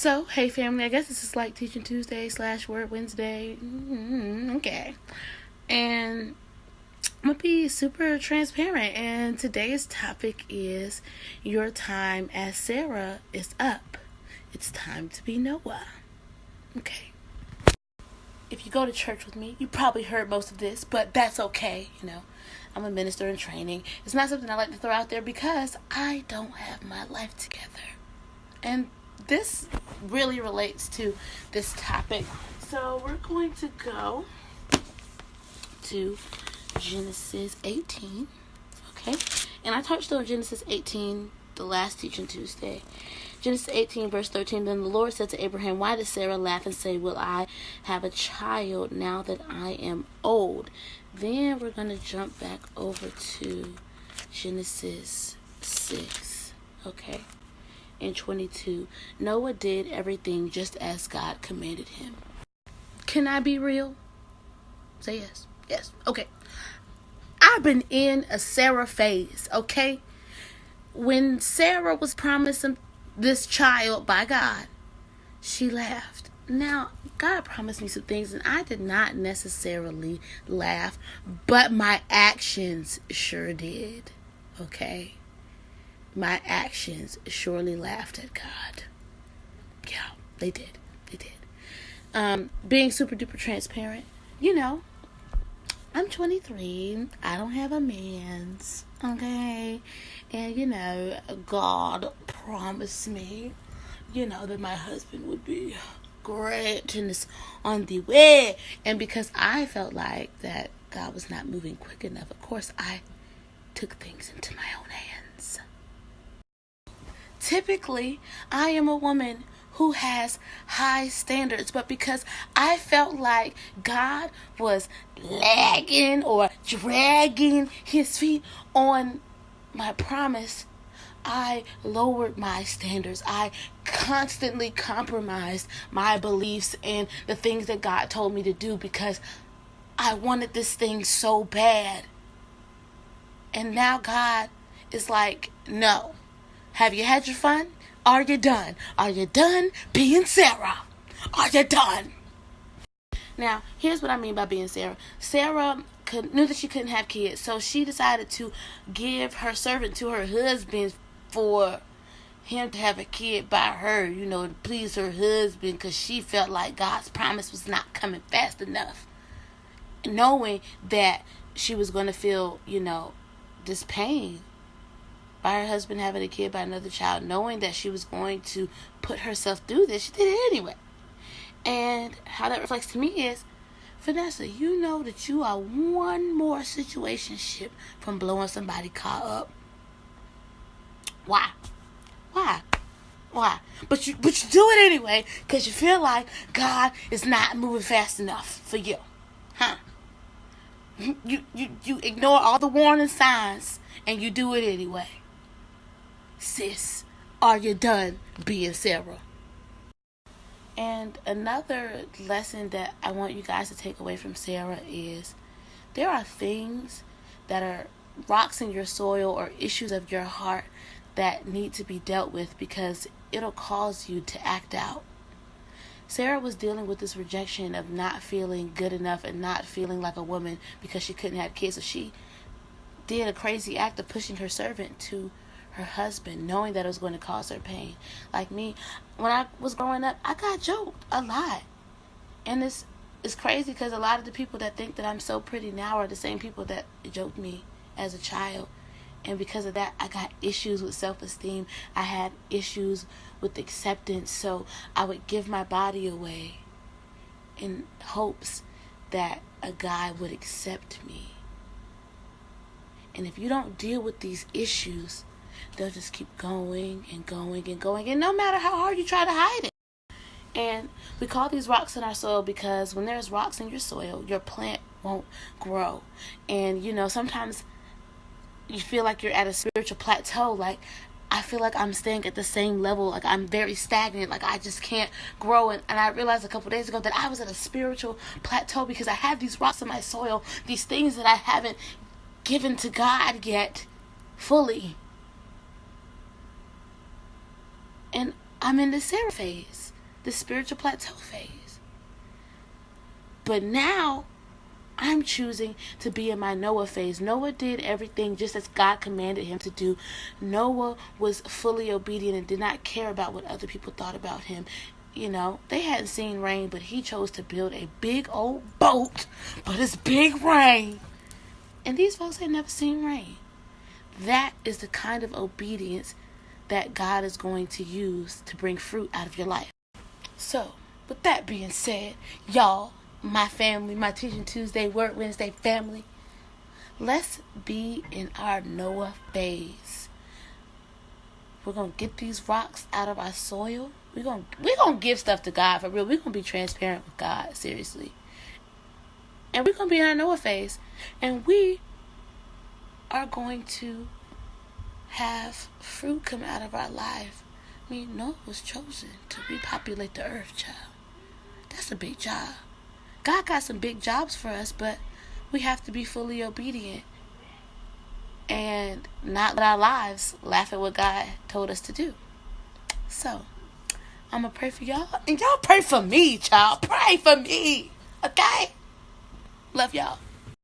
So, hey family, I guess this is like Teaching Tuesday / Word Wednesday. Okay. And I'm going to be super transparent. And today's topic is your time as Sarah is up. It's time to be Noah. Okay. If you go to church with me, you probably heard most of this, but that's okay. I'm a minister in training. It's not something I like to throw out there because I don't have my life together. And this really relates to this topic. So we're going to go to Genesis 18. Okay? And I touched on Genesis 18 the last Teaching Tuesday. Genesis 18 verse 13. Then the Lord said to Abraham, why does Sarah laugh and say, will I have a child now that I am old? Then we're going to jump back over to Genesis 6. Okay? And 22. Noah did everything just as God commanded him. Can I be real? Say yes. Yes. Okay. I've been in a Sarah phase, okay? When Sarah was promised this child by God, she laughed. Now, God promised me some things, and I did not necessarily laugh, but my actions sure did, okay? My actions surely laughed at God. Yeah, they did. They did. Being super duper transparent, I'm 23. I don't have a man's, okay? And, God promised me, that my husband would be great and is on the way. And because I felt like that God was not moving quick enough, of course, I took things into my own hands. Typically, I am a woman who has high standards, but because I felt like God was lagging or dragging his feet on my promise, I lowered my standards. I constantly compromised my beliefs and the things that God told me to do because I wanted this thing so bad. And now God is like, no. Have you had your fun? Are you done? Are you done being Sarah? Are you done? Now, here's what I mean by being Sarah. Sarah knew that she couldn't have kids, so she decided to give her servant to her husband for him to have a kid by her, to please her husband, because she felt like God's promise was not coming fast enough. Knowing that she was going to feel, this pain by her husband having a kid by another child, knowing that she was going to put herself through this, she did it anyway. And how that reflects to me is, Vanessa, you know that you are one more situationship from blowing somebody's car up. Why? But you do it anyway because you feel like God is not moving fast enough for you, huh? You ignore all the warning signs and you do it anyway. Sis, are you done being Sarah? And another lesson that I want you guys to take away from Sarah is there are things that are rocks in your soil or issues of your heart that need to be dealt with because it'll cause you to act out. Sarah was dealing with this rejection of not feeling good enough and not feeling like a woman because she couldn't have kids. So she did a crazy act of pushing her servant to her husband, knowing that it was going to cause her pain. Like me, when I was growing up, I got joked a lot. And it's crazy because a lot of the people that think that I'm so pretty now are the same people that joked me as a child. And because of that, I got issues with self-esteem. I had issues with acceptance. So I would give my body away in hopes that a guy would accept me. And if you don't deal with these issues, they'll just keep going and going and going. And no matter how hard you try to hide it. And we call these rocks in our soil because when there's rocks in your soil, your plant won't grow. And, sometimes you feel like you're at a spiritual plateau. Like, I feel like I'm staying at the same level. Like, I'm very stagnant. Like, I just can't grow. And I realized a couple days ago that I was at a spiritual plateau because I have these rocks in my soil, these things that I haven't given to God yet fully. And I'm in the Sarah phase. the spiritual plateau phase. But now I'm choosing to be in my Noah phase. Noah did everything just as God commanded him to do. Noah was fully obedient and did not care about what other people thought about him. You know, they hadn't seen rain, but he chose to build a big old boat for this big rain. And these folks had never seen rain. That is the kind of obedience that God is going to use to bring fruit out of your life. So, with that being said, y'all, my family, my Teaching Tuesday, Word Wednesday family, let's be in our Noah phase. We're going to get these rocks out of our soil. We're going to give stuff to God for real. We're going to be transparent with God, seriously. And we're going to be in our Noah phase. And we are going to have fruit come out of our life. I mean, Noah was chosen to repopulate the earth, child. That's a big job. God got some big jobs for us, but we have to be fully obedient and not let our lives laugh at what God told us to do. So, I'm going to pray for y'all, and y'all pray for me, child. Pray for me, okay? Love y'all.